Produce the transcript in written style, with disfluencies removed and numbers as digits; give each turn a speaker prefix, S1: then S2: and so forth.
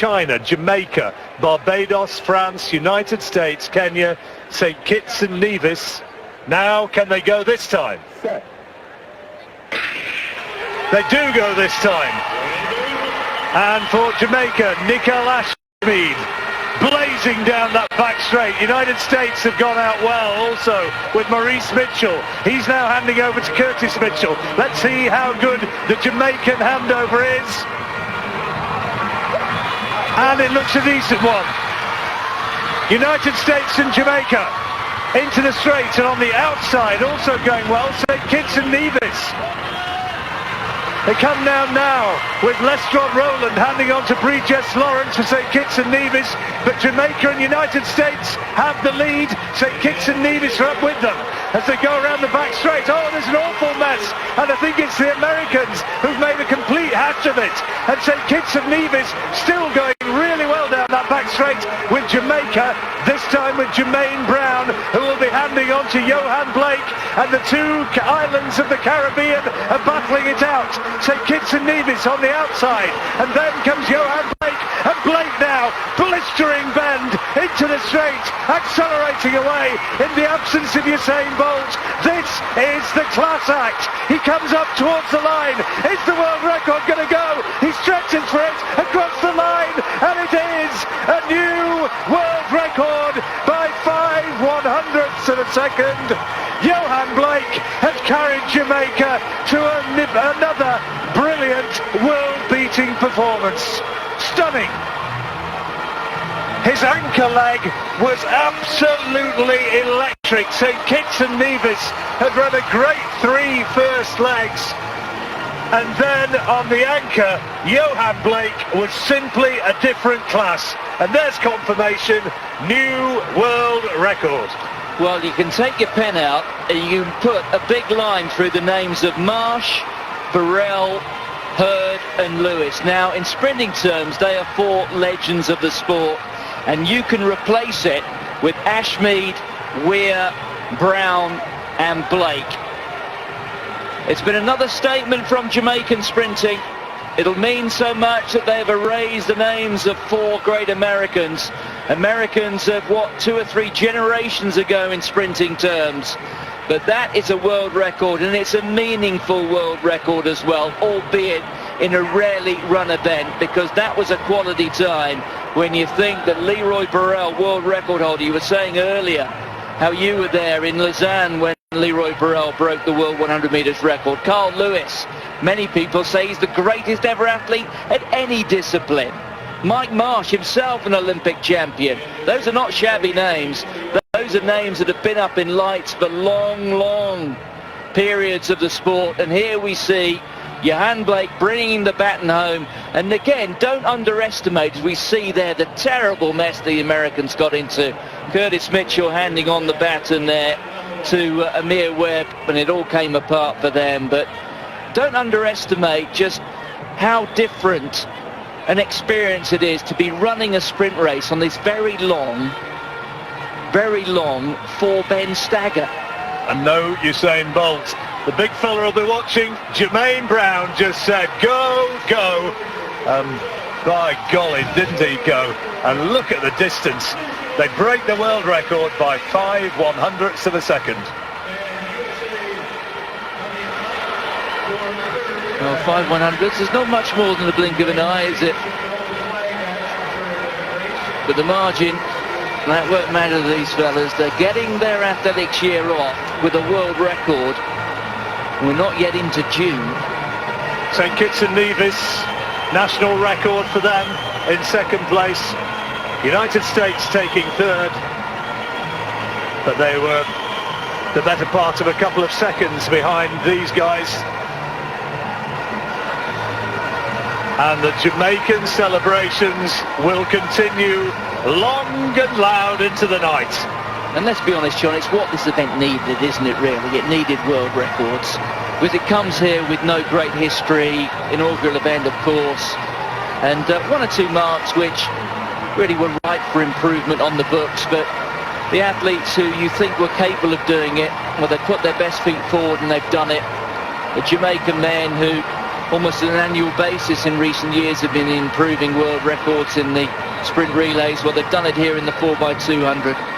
S1: China, Jamaica, Barbados, France, United States, Kenya, St. Kitts and Nevis. Now, can they go this time? They do go this time. And for Jamaica, Nickel Ashmead blazing down that back straight. United States have gone out well also with Maurice Mitchell. He's now handing over to Curtis Mitchell. Let's see how good the Jamaican handover is. And it looks a decent one. United States and Jamaica into the straight, and on the outside also going well, St. Kitts and Nevis. They come down now with Lestrade Rowland handing on to Bridges Lawrence for St. Kitts and Nevis, but Jamaica and United States have the lead. St. Kitts and Nevis are up with them as they go around the back straight. Oh, there's an awful mess, and I think it's the Americans who've made a complete hash of it, and St. Kitts and Nevis still going really well down that back straight with Jamaica, this time with Jermaine Brown, who will be handing on to Johan Blake, and the two islands of the Caribbean are battling it out. St. Kitts and Nevis on the outside, and then comes Johan Blake, and Blake now blistering bend into the straight, accelerating away in the absence of Usain Bolt. This is the class act. He comes up towards the line. Is the world record going to go? He stretches for it across the line, and it is a new world record by 5/100ths of a second. Johan Blake has carried Jamaica to another brilliant world-beating performance. Stunning. His anchor leg was absolutely electric. St. Kitts and Nevis had run a great three first legs, and then on the anchor, Johan Blake was simply a different class. And there's confirmation, new world record.
S2: Well, you can take your pen out and you can put a big line through the names of Marsh, Burrell, Hurd and Lewis. Now, in sprinting terms, they are four legends of the sport, and you can replace it with Ashmead, Weir, Brown and Blake. It's been another statement from Jamaican sprinting. It'll mean so much that they've erased the names of four great Americans. Americans of what, 2 or 3 generations ago in sprinting terms. But that is a world record, and it's a meaningful world record as well, albeit in a rarely run event, because that was a quality time when you think that Leroy Burrell, world record holder, you were saying earlier how you were there in Lausanne when Leroy Burrell broke the world 100 metres record. Carl Lewis, many people say he's the greatest ever athlete at any discipline. Mike Marsh, himself an Olympic champion. Those are not shabby names. Those are names that have been up in lights for long, long periods of the sport. And here we see Johan Blake bringing the baton home. And again, don't underestimate, as we see there, the terrible mess the Americans got into. Curtis Mitchell handing on the baton there to Amir Webb, and it all came apart for them. But don't underestimate just how different an experience it is to be running a sprint race on this very long four-bend stagger.
S1: And no Usain Bolt. The big fella will be watching. Jermaine Brown just said, go, go. By golly, didn't he go? And look at the distance. They break the world record by 5/100ths of a second.
S2: Well, 5/100ths is not much more than a blink of an eye, is it? But the margin, that won't matter to these fellas. They're getting their athletics year off with a world record. We're not yet into June.
S1: St. Kitts and Nevis, national record for them in second place. United States taking third. But they were the better part of a couple of seconds behind these guys. And the Jamaican celebrations will continue long and loud into the night.
S2: And let's be honest, John, it's what this event needed, isn't it, really? It needed world records. Because it comes here with no great history, inaugural event, of course, and 1 or 2 marks which really were ripe for improvement on the books. But the athletes who you think were capable of doing it, well, they put their best feet forward and they've done it. The Jamaican men who almost on an annual basis in recent years have been improving world records in the sprint relays. Well, they've done it here in the 4x200.